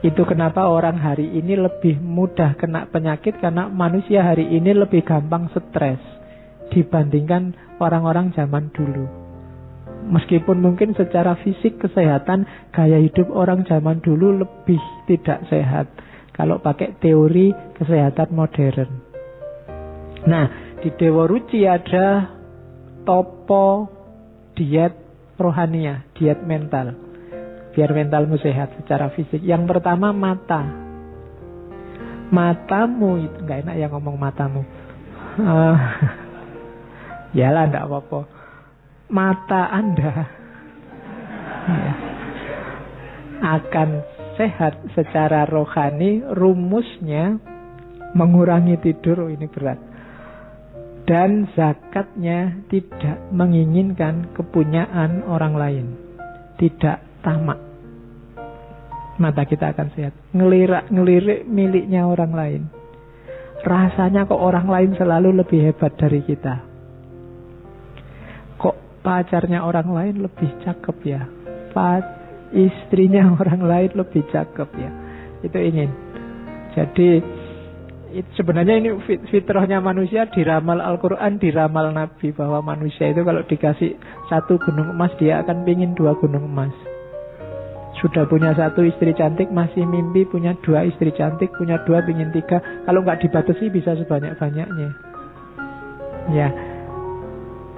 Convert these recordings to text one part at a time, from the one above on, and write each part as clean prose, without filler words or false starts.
Itu kenapa orang hari ini lebih mudah kena penyakit, karena manusia hari ini lebih gampang stres dibandingkan orang-orang zaman dulu. Meskipun mungkin secara fisik kesehatan, gaya hidup orang zaman dulu lebih tidak sehat kalau pakai teori kesehatan modern. Nah, di Dewa Ruci ada topo diet rohania, diet mental, biar mentalmu sehat secara fisik. Yang pertama mata. Matamu itu nggak enak ya ngomong matamu. Yalah, nggak apa-apa. Mata Anda ya, akan sehat secara rohani. Rumusnya mengurangi tidur. Ini berat. Dan zakatnya tidak menginginkan kepunyaan orang lain, tidak tamak. Mata kita akan sehat. Ngelirik miliknya orang lain. Rasanya kok orang lain selalu lebih hebat dari kita. Kok pacarnya orang lain lebih cakep ya, istrinya orang lain lebih cakep ya. Itu ingin. Jadi sebenarnya ini fitrahnya manusia, diramal Al-Quran, diramal Nabi, bahwa manusia itu kalau dikasih 1 gunung emas, dia akan pingin 2 gunung emas. Sudah punya 1 istri cantik, masih mimpi punya 2 istri cantik, punya 2 pingin 3. Kalau nggak dibatasi bisa sebanyak-banyaknya. Ya,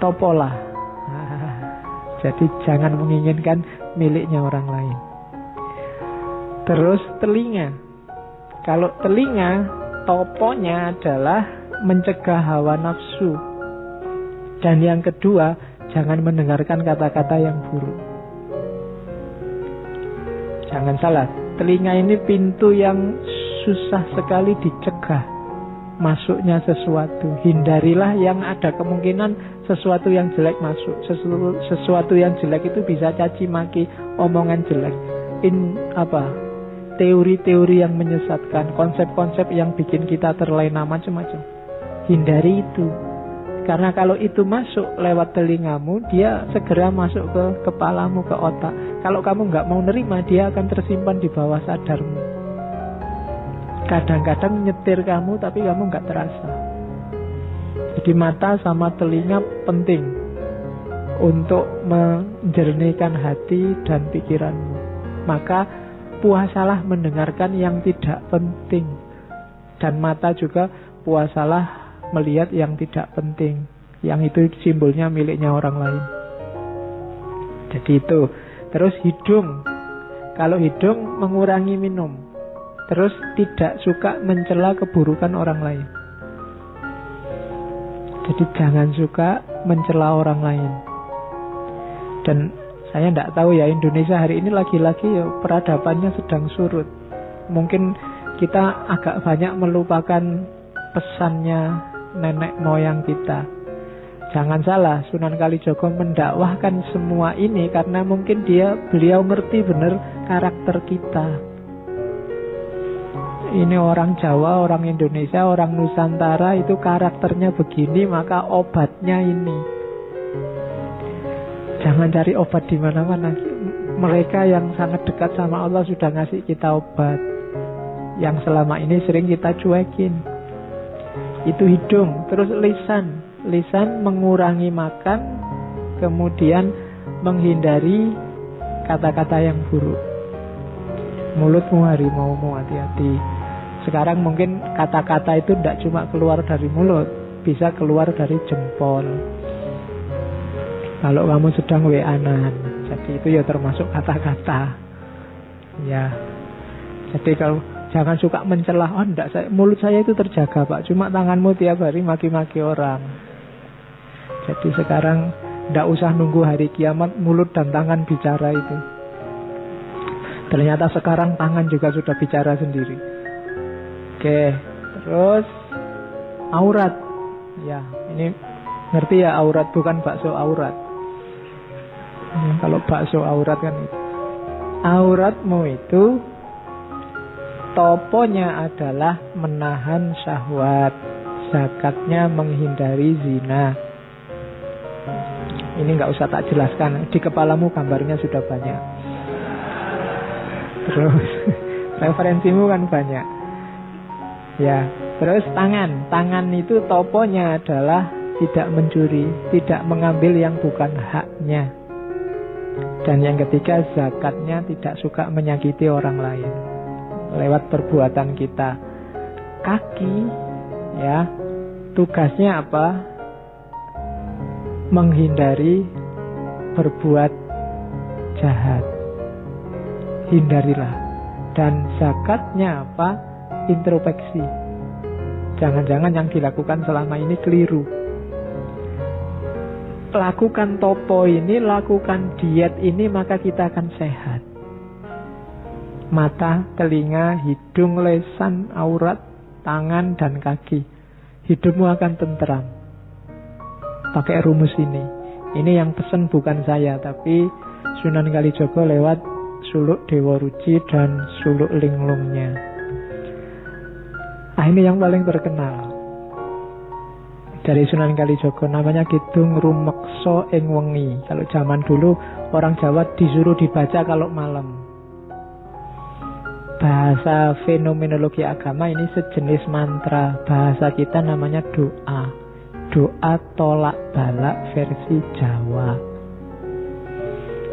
topolah. Jadi jangan menginginkan miliknya orang lain. Terus telinga. Kalau telinga, toponya adalah mencegah hawa nafsu. Dan yang kedua, jangan mendengarkan kata-kata yang buruk. Jangan salah, telinga ini pintu yang susah sekali dicegah masuknya sesuatu. Hindarilah yang ada kemungkinan sesuatu yang jelek masuk. Sesuatu yang jelek itu bisa caci maki, omongan jelek, teori-teori yang menyesatkan, konsep-konsep yang bikin kita terlena, macam-macam. Hindari itu. Karena kalau itu masuk lewat telingamu, dia segera masuk ke kepalamu, ke otak. Kalau kamu nggak mau nerima, dia akan tersimpan di bawah sadarmu. Kadang-kadang nyetir kamu, tapi kamu nggak terasa. Jadi mata sama telinga penting untuk menjernihkan hati dan pikiranmu. Maka puasalah mendengarkan yang tidak penting. Dan mata juga puasalah melihat yang tidak penting, yang itu simbolnya miliknya orang lain. Jadi itu. Terus hidung. Kalau hidung mengurangi minum. Terus tidak suka mencela keburukan orang lain. Jadi jangan suka mencela orang lain. Dan saya tidak tahu ya, Indonesia hari ini lagi-lagi ya peradabannya sedang surut. Mungkin kita agak banyak melupakan pesannya nenek moyang kita. Jangan salah, Sunan Kalijogo mendakwahkan semua ini karena mungkin beliau ngerti benar karakter kita. Ini orang Jawa, orang Indonesia, orang Nusantara itu karakternya begini, maka obatnya ini. Jangan cari obat di mana-mana. Mereka yang sangat dekat sama Allah sudah ngasih kita obat yang selama ini sering kita cuekin. Itu hidung. Terus lisan. Lisan mengurangi makan, kemudian menghindari kata-kata yang buruk. Mulutmu harimaumu, hati-hati. Sekarang mungkin kata-kata itu tidak cuma keluar dari mulut, bisa keluar dari jempol. Kalau kamu sedang WA-an, jadi itu ya termasuk kata-kata. Ya. Jadi kalau jangan suka mencela. Oh enggak, mulut saya itu terjaga Pak, cuma tanganmu tiap hari maki-maki orang. Jadi sekarang enggak usah nunggu hari kiamat mulut dan tangan bicara itu. Ternyata sekarang tangan juga sudah bicara sendiri. Oke, terus aurat. Ya, ini ngerti ya aurat, bukan bakso aurat. Kalau bakso aurat kan itu. Auratmu itu toponya adalah menahan syahwat, zakatnya menghindari zina. Ini nggak usah tak jelaskan, di kepalamu gambarnya sudah banyak. Terus referensimu kan banyak. Ya, terus tangan itu toponya adalah tidak mencuri, tidak mengambil yang bukan haknya. Dan yang ketiga, zakatnya tidak suka menyakiti orang lain lewat perbuatan kita. Kaki, ya, tugasnya apa? Menghindari berbuat jahat. Hindarilah. Dan zakatnya apa? Introspeksi. Jangan-jangan yang dilakukan selama ini keliru. Lakukan topo ini, lakukan diet ini, maka kita akan sehat. Mata, telinga, hidung, lesan, aurat, tangan, dan kaki. Hidupmu akan tentram. Pakai rumus ini. Ini yang pesen bukan saya, tapi Sunan Kalijaga lewat suluk Dewa Ruci dan suluk linglungnya. Ini yang paling terkenal dari Sunan Kalijaga, namanya Kidung Rumeksa ing Wengi. Kalau zaman dulu orang Jawa disuruh dibaca kalau malam. Bahasa fenomenologi agama ini sejenis mantra. Bahasa kita namanya doa. Doa tolak balak versi Jawa.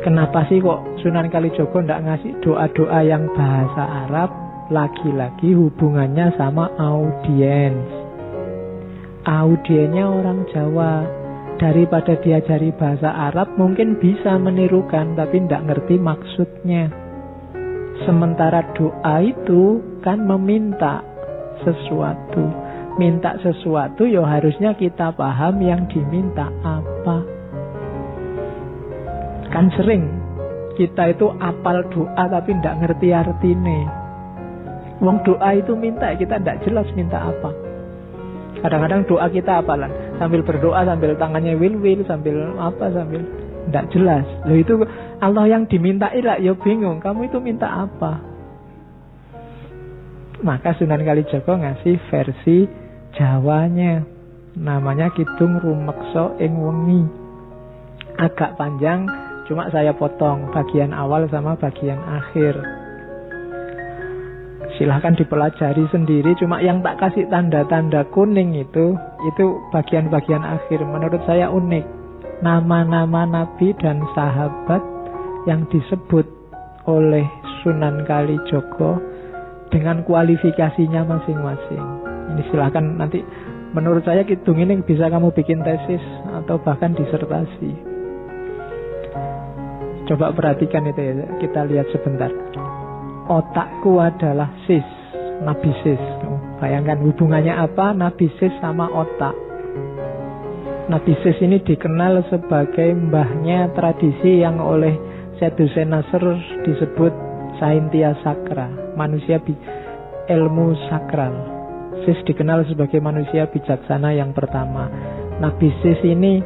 Kenapa sih kok Sunan Kalijaga ndak ngasih doa-doa yang bahasa Arab? Lagi-lagi hubungannya sama audiens. Audiennya orang Jawa. Daripada diajari bahasa Arab, mungkin bisa menirukan, tapi ndak ngerti maksudnya. Sementara doa itu kan meminta sesuatu. Minta sesuatu ya harusnya kita paham yang diminta apa. Kan sering kita itu apal doa tapi ndak ngerti artine. Wong doa itu minta, kita ndak jelas minta apa. Kadang-kadang doa kita apalan, sambil berdoa sambil tangannya wil-wil, sambil apa, sambil ndak jelas. Loh itu Allah yang dimintai lah, ya bingung, kamu itu minta apa? Maka Sunan Kalijaga ngasih versi Jawanya, namanya Kidung Rumeksa ing Wengi. Agak panjang, cuma saya potong bagian awal sama bagian akhir. Silahkan dipelajari sendiri. Cuma yang tak kasih tanda-tanda kuning itu bagian-bagian akhir. Menurut saya unik. Nama-nama nabi dan sahabat yang disebut oleh Sunan Kalijaga dengan kualifikasinya masing-masing. Ini silahkan nanti, menurut saya kidung ini bisa kamu bikin tesis atau bahkan disertasi. Coba perhatikan itu ya, kita lihat sebentar. Otakku adalah sis, Nabi Sis. Bayangkan hubungannya apa Nabi Sis sama otak. Nabi Sis ini dikenal sebagai mbahnya tradisi yang oleh Syed Hussein Nasr disebut Saintia Sakra, manusia ilmu sakral. Sis dikenal sebagai manusia bijaksana yang pertama. Nabi Sis ini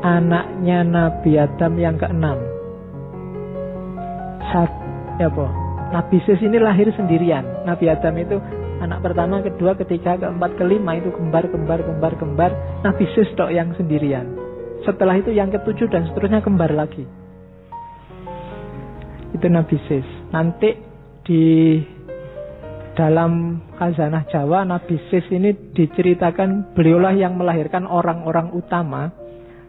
anaknya Nabi Adam yang keenam. Nabi Sis ini lahir sendirian. Nabi Adam itu anak pertama, kedua, ketiga, keempat, kelima itu kembar. Nabi Sis tok yang sendirian. Setelah itu yang ketujuh dan seterusnya kembar lagi. Itu Nabi Sis. Nanti di dalam Khazanah Jawa, Nabi Sis ini diceritakan beliaulah yang melahirkan orang-orang utama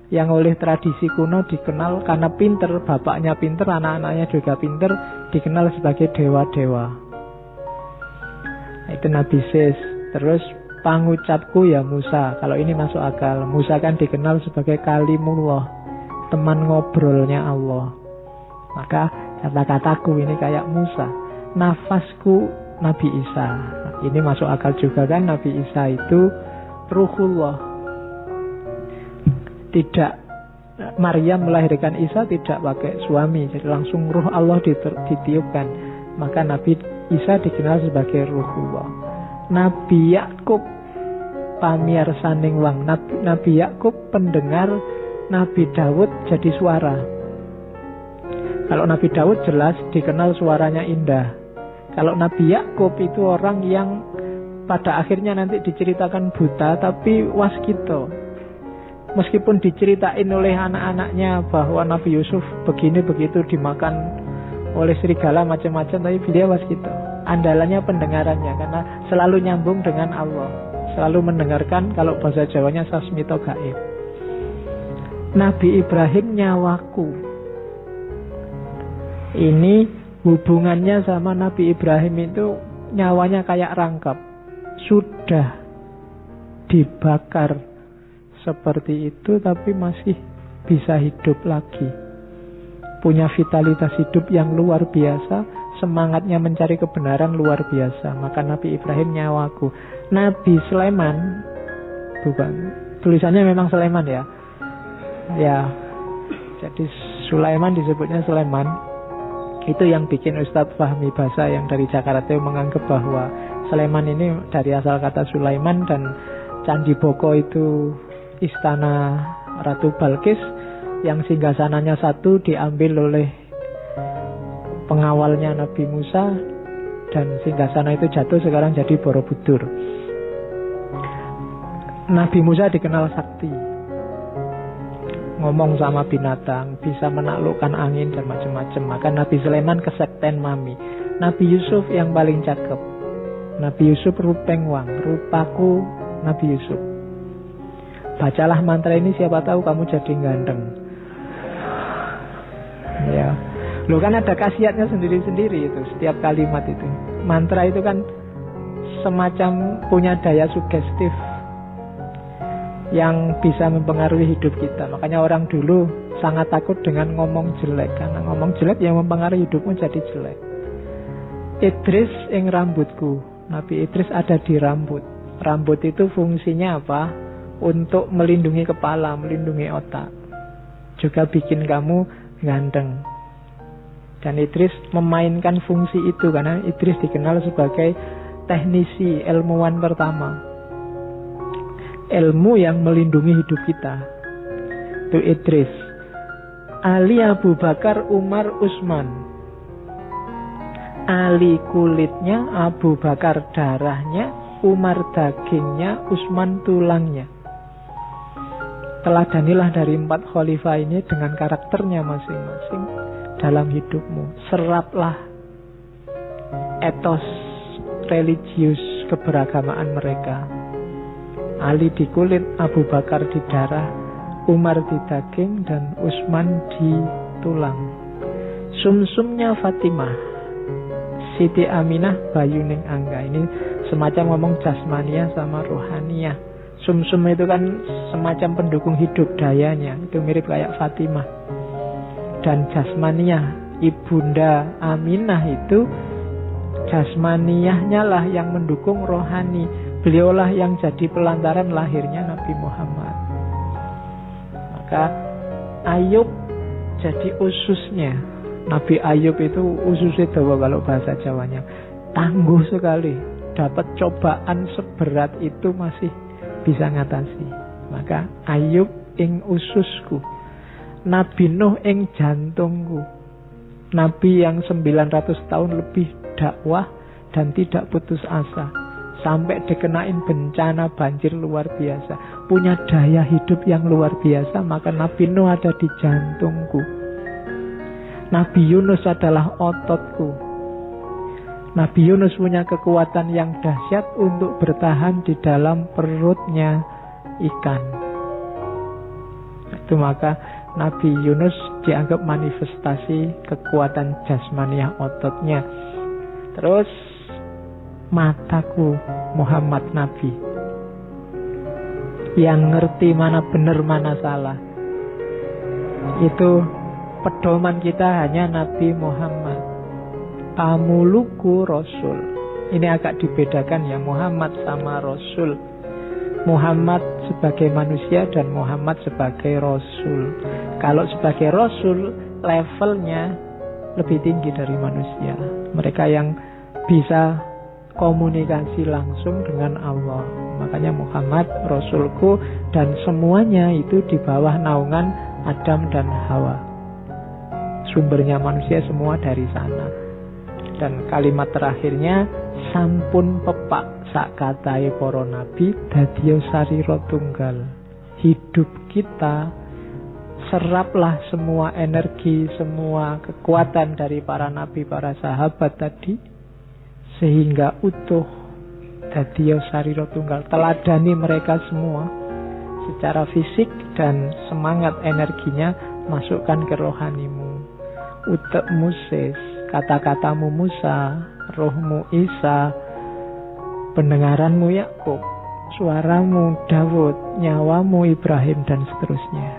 yang oleh tradisi kuno dikenal karena pinter, bapaknya pinter, anak-anaknya juga pinter, dikenal sebagai dewa-dewa. Itu Nabi Sis. Terus pangucapku ya Musa. Kalau ini masuk akal. Musa kan dikenal sebagai kalimullah, teman ngobrolnya Allah. Maka kata-kataku ini kayak Musa. Nafasku Nabi Isa. Ini masuk akal juga kan, Nabi Isa itu ruhullah. Tidak, Maryam melahirkan Isa tidak pakai suami, jadi langsung ruh Allah ditiupkan. Maka Nabi Isa dikenal sebagai ruhullah. Nabi Yakub pamiarsaning wang. Nabi Yakub pendengar, Nabi Daud jadi suara. Kalau Nabi Daud jelas dikenal suaranya indah. Kalau Nabi Yakub itu orang yang pada akhirnya nanti diceritakan buta tapi waskito. Meskipun diceritain oleh anak-anaknya bahwa Nabi Yusuf begini begitu dimakan oleh serigala macam-macam, tapi dia waskito. Andalannya pendengarannya karena selalu nyambung dengan Allah, selalu mendengarkan. Kalau bahasa Jawanya sasmito gaib. Nabi Ibrahim nyawaku. Ini hubungannya sama Nabi Ibrahim itu nyawanya kayak rangkap, sudah dibakar seperti itu tapi masih bisa hidup lagi, punya vitalitas hidup yang luar biasa, semangatnya mencari kebenaran luar biasa. Maka Nabi Ibrahim nyawaku. Nabi Sulaiman, bukan, tulisannya memang Sulaiman ya. Ya, jadi Sulaiman disebutnya Sulaiman. Itu yang bikin Ustadz Fahmi Basa yang dari Jakarta itu menganggap bahwa Sulaiman ini dari asal kata Sulaiman, dan Candi Boko itu istana Ratu Balkis yang singgasananya satu diambil oleh pengawalnya Nabi Musa, dan singgasana itu jatuh sekarang jadi Borobudur. Nabi Musa dikenal sakti, ngomong sama binatang, bisa menaklukkan angin dan macam-macam. Maka Nabi Sulaiman kesekten mami. Nabi Yusuf yang paling cakep. Nabi Yusuf rupeng wang, rupaku Nabi Yusuf. Bacalah mantra ini, siapa tahu kamu jadi ganteng. Ya, lo kan ada khasiatnya sendiri-sendiri itu setiap kalimat itu. Mantra itu kan semacam punya daya sugestif yang bisa mempengaruhi hidup kita. Makanya orang dulu sangat takut dengan ngomong jelek, karena ngomong jelek yang mempengaruhi hidupmu jadi jelek. Idris ing rambutku. Nabi Idris ada di rambut. Rambut itu fungsinya apa? Untuk melindungi kepala, melindungi otak, juga bikin kamu ganteng. Dan Idris memainkan fungsi itu, karena Idris dikenal sebagai teknisi, ilmuwan pertama, ilmu yang melindungi hidup kita. Itu Idris. Ali Abu Bakar Umar Utsman. Ali kulitnya, Abu Bakar darahnya, Umar dagingnya, Utsman tulangnya. Teladanilah dari 4 khalifah ini dengan karakternya masing-masing dalam hidupmu. Seraplah etos religius keberagamaan mereka. Ali di kulit, Abu Bakar di darah, Umar di daging, dan Utsman di tulang. Sumsumnya Fatimah, Siti Aminah Bayuning Angga. Ini semacam ngomong jasmaniah sama rohaniyah. Sumsum itu kan semacam pendukung hidup dayanya, itu mirip kayak Fatimah. Dan jasmaniah, Ibunda Aminah itu jasmaniyahnya lah yang mendukung rohani. Beliaulah yang jadi pelantaran lahirnya Nabi Muhammad. Maka Ayub jadi ususnya. Nabi Ayub itu ususnya dawa kalau bahasa Jawanya. Tangguh sekali. Dapat cobaan seberat itu masih bisa ngatasi. Maka Ayub ing ususku, Nabi Nuh ing jantungku. Nabi yang 900 tahun lebih dakwah dan tidak putus asa, sampai dikenain bencana banjir luar biasa, punya daya hidup yang luar biasa. Maka Nabi Nuh ada di jantungku. Nabi Yunus adalah ototku. Nabi Yunus punya kekuatan yang dahsyat untuk bertahan di dalam perutnya ikan. Itu maka Nabi Yunus dianggap manifestasi kekuatan jasmaniah ototnya. Terus mataku Muhammad Nabi, yang ngerti mana benar mana salah. Itu pedoman kita hanya Nabi Muhammad. Amuluku Rasul. Ini agak dibedakan ya, Muhammad sama Rasul. Muhammad sebagai manusia dan Muhammad sebagai Rasul. Kalau sebagai Rasul, levelnya lebih tinggi dari manusia. Mereka yang bisa komunikasi langsung dengan Allah. Makanya Muhammad Rasulku, dan semuanya itu di bawah naungan Adam dan Hawa. Sumbernya manusia semua dari sana. Dan kalimat terakhirnya, sampun pepak sak katai para nabi dadiya sarira tunggal. Hidup kita, seraplah semua energi, semua kekuatan dari para nabi, para sahabat tadi, sehingga utuh dadiya sarira tunggal. Teladani mereka semua secara fisik, dan semangat energinya masukkan ke rohanimu. Utekmu Sis, kata-katamu Musa, rohmu Isa, pendengaranmu Yakub, suaramu Daud, nyawamu Ibrahim, dan seterusnya.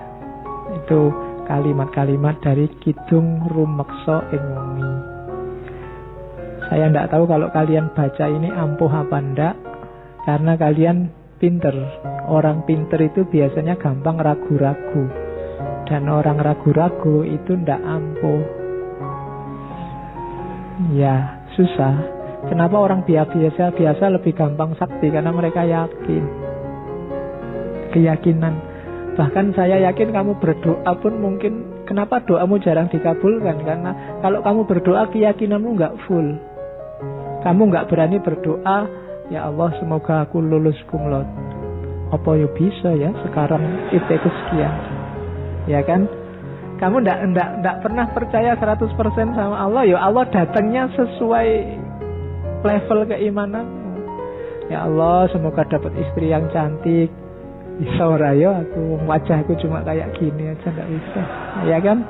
Itu kalimat-kalimat dari Kidung Rumeksa ing Wengi. Saya tidak tahu kalau kalian baca ini ampuh apa enggak, karena kalian pinter. Orang pinter itu biasanya gampang ragu-ragu, dan orang ragu-ragu itu tidak ampuh. Ya, susah. Kenapa orang biasa lebih gampang sakti? Karena mereka yakin. Keyakinan. Bahkan saya yakin kamu berdoa pun mungkin, kenapa doamu jarang dikabulkan? Karena kalau kamu berdoa, keyakinanmu nggak full. Kamu nggak berani berdoa, ya Allah semoga aku lulus kumlot. Apa ya bisa ya sekarang IPK sekian. Ya kan? Kamu ndak pernah percaya 100% sama Allah. Ya Allah datangnya sesuai level keimananmu. Ya Allah semoga dapat istri yang cantik. Bisa ora ya aku, wajahku cuma kayak gini aja ndak bisa. Ya kan?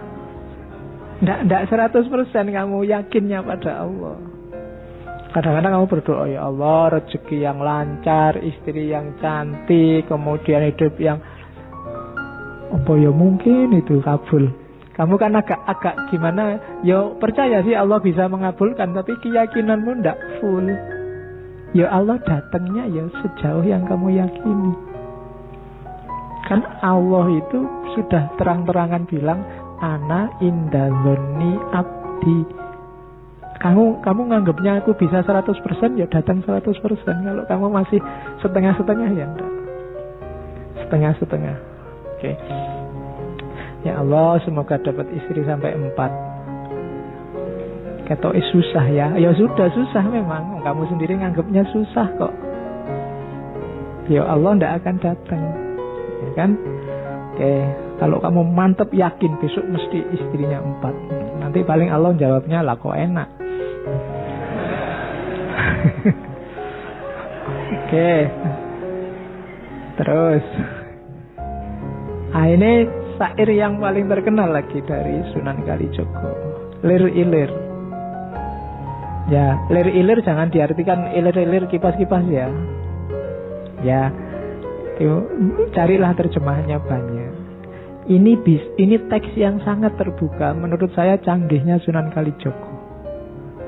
Ndak 100% kamu yakinnya pada Allah. Kadang-kadang kamu berdoa, ya Allah rezeki yang lancar, istri yang cantik, kemudian hidup yang apa ya mungkin itu kabul. Kamu kan agak gimana, ya percaya sih Allah bisa mengabulkan, tapi keyakinanmu ndak full. Ya Allah datangnya ya sejauh yang kamu yakini. Kan Allah itu sudah terang-terangan bilang, ana inda dzanni abdi. Kamu nganggapnya aku bisa 100%, ya datang 100%. Kalau kamu masih setengah-setengah, ya enggak. Setengah-setengah. Oke. Ya Allah semoga dapat istri sampai 4. Ketoke susah ya. Ya sudah susah memang. Kamu sendiri nganggapnya susah kok. Ya Allah enggak akan datang. Ya kan? Oke. Kalau kamu mantep yakin besok mesti istrinya 4. Nanti paling Allah jawabnya lah kok enak. Oke. Terus ini syair yang paling terkenal lagi dari Sunan Kalijogo, Lir Ilir. Ya, lir ilir jangan diartikan ilir-ilir kipas-kipas ya. Ya, itu carilah terjemahannya banyak. Ini teks yang sangat terbuka. Menurut saya canggihnya Sunan Kalijogo.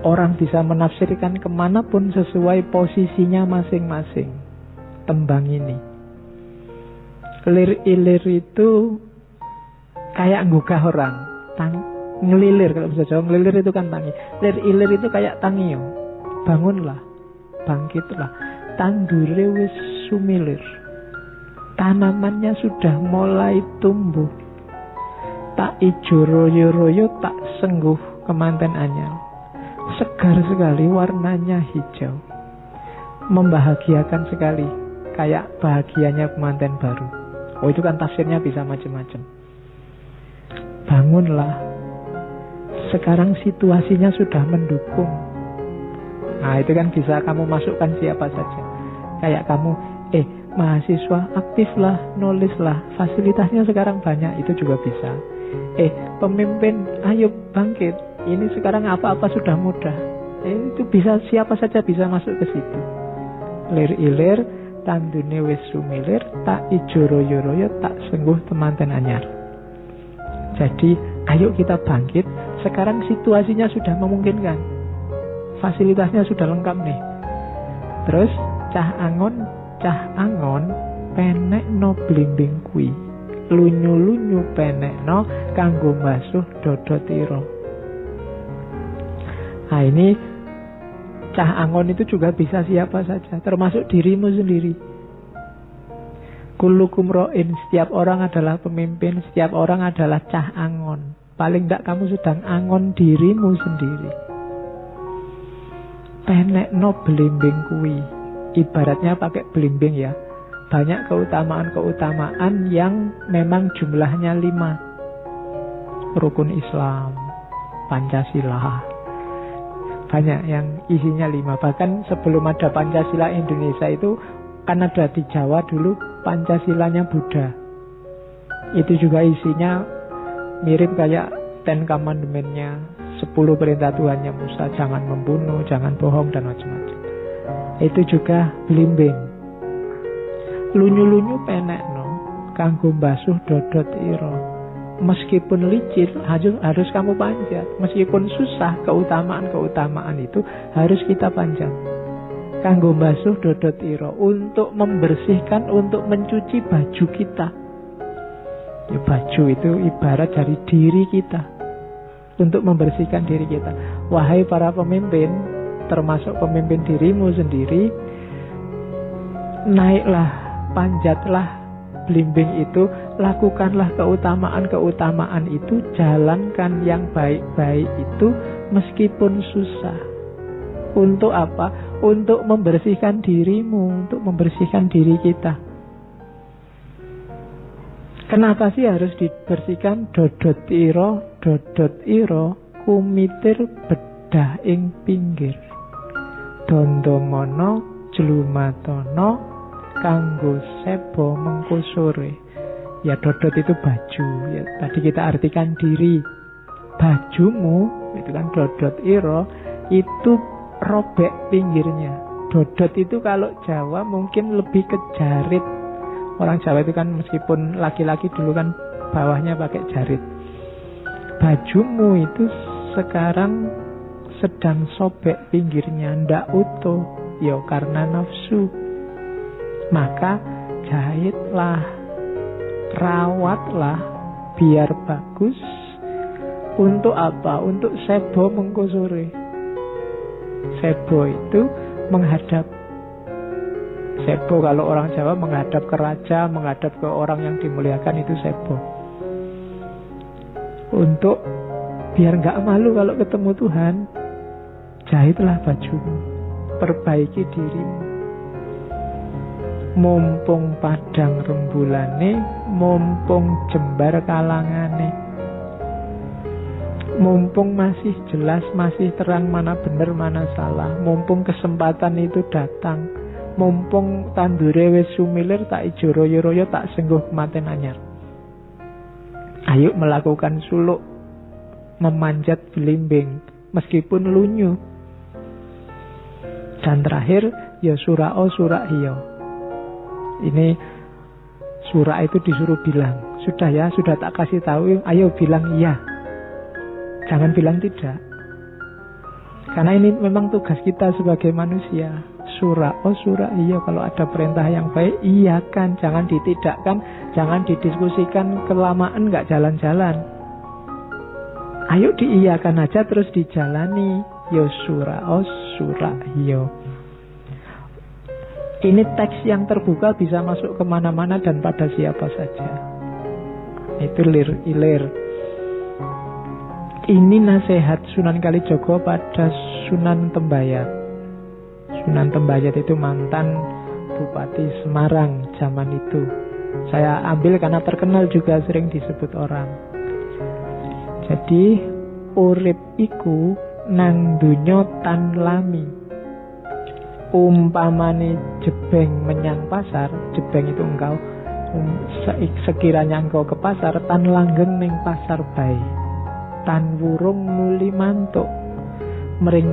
Orang bisa menafsirkan kemanapun sesuai posisinya masing-masing tembang ini. Lir-ilir itu kayak nggugah orang, ngelilir. Kalau bisa Jawa, ngelilir itu kan tangi. Lir-ilir itu kayak tangio. Bangunlah, bangkitlah. Tandure wis sumilir. Tanamannya sudah mulai tumbuh. Tak ijo royo-royo, tak sengguh kemanten anyar. Segar sekali, warnanya hijau, membahagiakan sekali, kayak bahagianya pengantin baru. Oh itu kan tafsirnya bisa macam-macam. Bangunlah, sekarang situasinya sudah mendukung. Nah itu kan bisa kamu masukkan siapa saja. Kayak kamu, mahasiswa aktiflah, nulislah, fasilitasnya sekarang banyak, itu juga bisa. Pemimpin, ayo bangkit. Ini sekarang apa-apa sudah mudah. Itu bisa, siapa saja bisa masuk ke situ. Lir ilir, tandune wis sumilir, tak ijo royo-royo, tak sengguh temanten anyar. Jadi, ayo kita bangkit. Sekarang situasinya sudah memungkinkan. Fasilitasnya sudah lengkap nih. Terus, cah angon, penek no blimbing kui. Lunyu-lunyu penek no, kanggo mbasuh dodo tiro. Nah ini Cah angon itu juga bisa siapa saja, termasuk dirimu sendiri. Kullukum ra'in, setiap orang adalah pemimpin, setiap orang adalah cah angon. Paling tidak kamu sedang angon dirimu sendiri. Penekno belimbing kuwi, ibaratnya pakai belimbing ya. Banyak keutamaan-keutamaan yang memang jumlahnya 5. Rukun Islam, Pancasila, banyak yang isinya 5. Bahkan sebelum ada Pancasila Indonesia itu kan ada di Jawa dulu Pancasilanya Buddha. Itu juga isinya mirip kayak Ten Commandment-nya, 10 perintah Tuhannya Musa, jangan membunuh, jangan bohong, dan macam-macam. Itu juga belimbing. Lunyu-lunyu penekno kanggo mbasuh dodot ira. Meskipun licin harus kamu panjat. Meskipun susah, keutamaan-keutamaan itu harus kita panjat. Kanggo mbasuh dodot ira, untuk membersihkan, untuk mencuci baju kita. Ya, baju itu ibarat dari diri kita, untuk membersihkan diri kita. Wahai para pemimpin, termasuk pemimpin dirimu sendiri, naiklah, panjatlah belimbing itu, lakukanlah keutamaan-keutamaan itu, jalankan yang baik-baik itu meskipun susah. Untuk apa? Untuk membersihkan dirimu, untuk membersihkan diri kita. Kenapa sih harus dibersihkan? Dodot iro, kumitir bedah ing pinggir. Dondomono jlumatono kanggo sebo mengkusure. Ya, dodot itu baju ya. Tadi kita artikan diri. Bajumu itu kan dodot iro, itu robek pinggirnya. Dodot itu kalau Jawa mungkin lebih ke jarit. Orang Jawa itu kan meskipun laki-laki dulu kan bawahnya pakai jarit. Bajumu itu sekarang sedang sobek pinggirnya, ndak utuh. Ya karena nafsu. Maka jahitlah, rawatlah biar bagus. Untuk apa? Untuk sebo mengkusure. Sebo itu menghadap. Sebo kalau orang Jawa menghadap ke raja, menghadap ke orang yang dimuliakan, itu sebo. Untuk biar gak malu kalau ketemu Tuhan, jahitlah bajumu, perbaiki dirimu. Mumpung padang rembulane, mumpung jembar kalangane. Mumpung masih jelas, masih terang mana benar mana salah. Mumpung kesempatan itu datang. Mumpung tandure wis sumilir, tak ijo royo-royo, tak sengguh kematen anyar. Ayo melakukan suluk, memanjat belimbing meskipun lunyu. Dan terakhir ya sura'o sura'hiyo. Ini surah itu disuruh bilang, sudah ya, sudah tak kasih tahu, ayo bilang iya. Jangan bilang tidak. Karena ini memang tugas kita sebagai manusia. Surah, oh surah, iya, kalau ada perintah yang baik, iya kan, jangan ditidakkan, jangan didiskusikan kelamaan, gak jalan-jalan. Ayo diiyakan aja terus dijalani. Yo surah, oh surah, iya. Ini teks yang terbuka, bisa masuk kemana-mana dan pada siapa saja. Itu ilir. Ini nasihat Sunan Kalijogo pada Sunan Tembayat. Sunan Tembayat itu mantan Bupati Semarang zaman itu. Saya ambil karena terkenal juga, sering disebut orang. Jadi urip iku nang dunyo tan lami. Umpamane jebeng menyang pasar, jebeng itu engkau, sekiranya engkau ke pasar, tan langgeng ning pasar bae. Tan wurung nuli mantuk, mring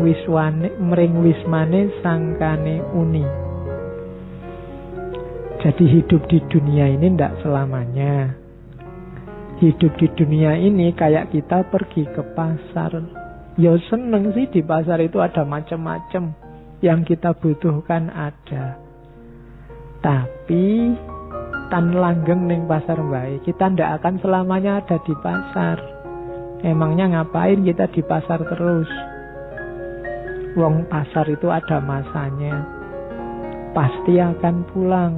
wismane sangkane uni. Jadi hidup di dunia ini tidak selamanya. Hidup di dunia ini kayak kita pergi ke pasar. Ya seneng sih, di pasar itu ada macam-macam yang kita butuhkan ada. Tapi tan langgeng ning pasar bae, kita tidak akan selamanya ada di pasar. Emangnya ngapain kita di pasar terus? Wong pasar itu ada masanya, pasti akan pulang.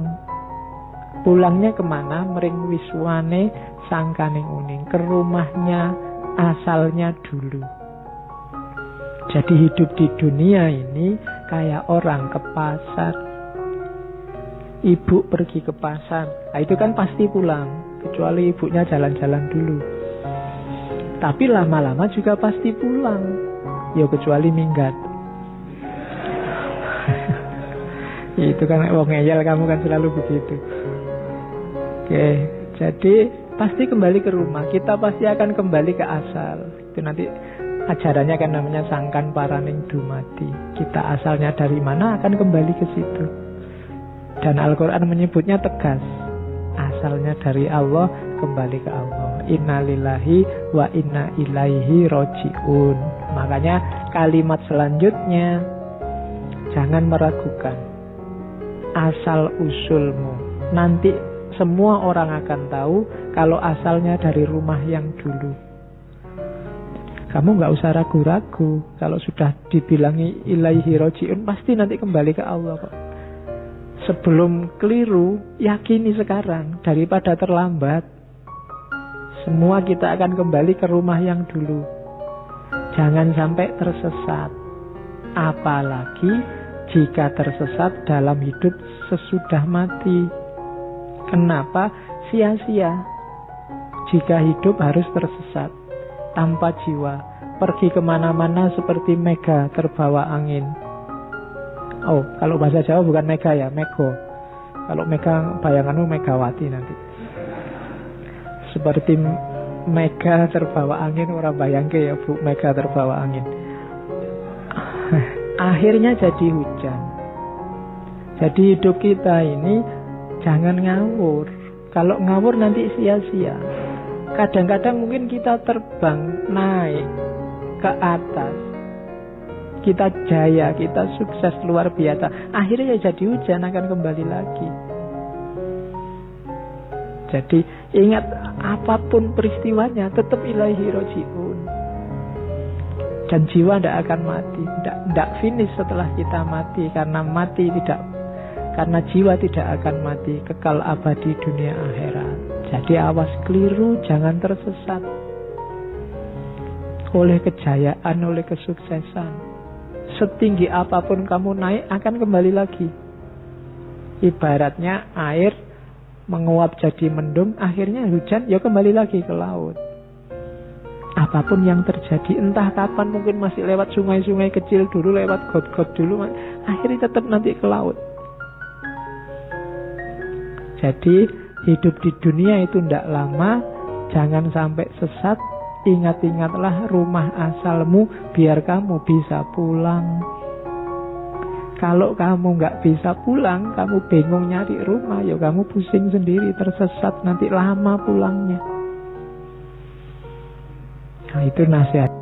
Pulangnya kemana? Mring wiswane sangkaning uning, ke rumahnya asalnya dulu. Jadi hidup di dunia ini kayak orang ke pasar. Ibu pergi ke pasar, nah itu kan pasti pulang, kecuali ibunya jalan-jalan dulu. Tapi lama-lama juga pasti pulang, ya kecuali minggat. Itu kan wong ngeyel, kamu kan selalu begitu. Oke, jadi pasti kembali ke rumah. Kita pasti akan kembali ke asal. Itu nanti ajarannya kan namanya sangkan paraning dumadi. Kita asalnya dari mana akan kembali ke situ. Dan Al-Quran menyebutnya tegas, asalnya dari Allah, kembali ke Allah. Inna lillahi wa inna ilaihi roji'un. Makanya kalimat selanjutnya, jangan meragukan asal usulmu. Nanti semua orang akan tahu kalau asalnya dari rumah yang dulu. Kamu gak usah ragu-ragu. Kalau sudah dibilangi ilaihi roji'un, pasti nanti kembali ke Allah kok. Sebelum keliru, yakini sekarang daripada terlambat. Semua kita akan kembali ke rumah yang dulu. Jangan sampai tersesat. Apalagi jika tersesat dalam hidup sesudah mati. Kenapa? Sia-sia jika hidup harus tersesat tanpa jiwa, pergi kemana-mana seperti mega terbawa angin. Oh, kalau bahasa Jawa bukan mega ya, mego. Kalau mega, bayanganmu Megawati nanti. Seperti mega terbawa angin, orang bayangke ya Bu, mega terbawa angin. Akhirnya jadi hujan. Jadi hidup kita ini jangan ngawur. Kalau ngawur nanti sia-sia. Kadang-kadang mungkin kita terbang naik ke atas, kita jaya, kita sukses luar biasa, akhirnya jadi hujan, akan kembali lagi. Jadi ingat, apapun peristiwanya tetap ilaihi roji'un. Dan jiwa tidak akan mati, tidak finish setelah kita mati. Karena jiwa tidak akan mati, kekal abadi dunia akhirat. Jadi awas keliru, jangan tersesat oleh kejayaan, oleh kesuksesan. Setinggi apapun kamu naik, akan kembali lagi. Ibaratnya air menguap jadi mendung, akhirnya hujan, ya kembali lagi ke laut. Apapun yang terjadi, entah kapan, mungkin masih lewat sungai-sungai kecil dulu, lewat got-got dulu, akhirnya tetap nanti ke laut. Jadi hidup di dunia itu tidak lama. Jangan sampai sesat. Ingat-ingatlah rumah asalmu, biar kamu bisa pulang. Kalau kamu nggak bisa pulang, kamu bingung nyari rumah, ya kamu pusing sendiri, tersesat, nanti lama pulangnya. Nah, itu nasihat.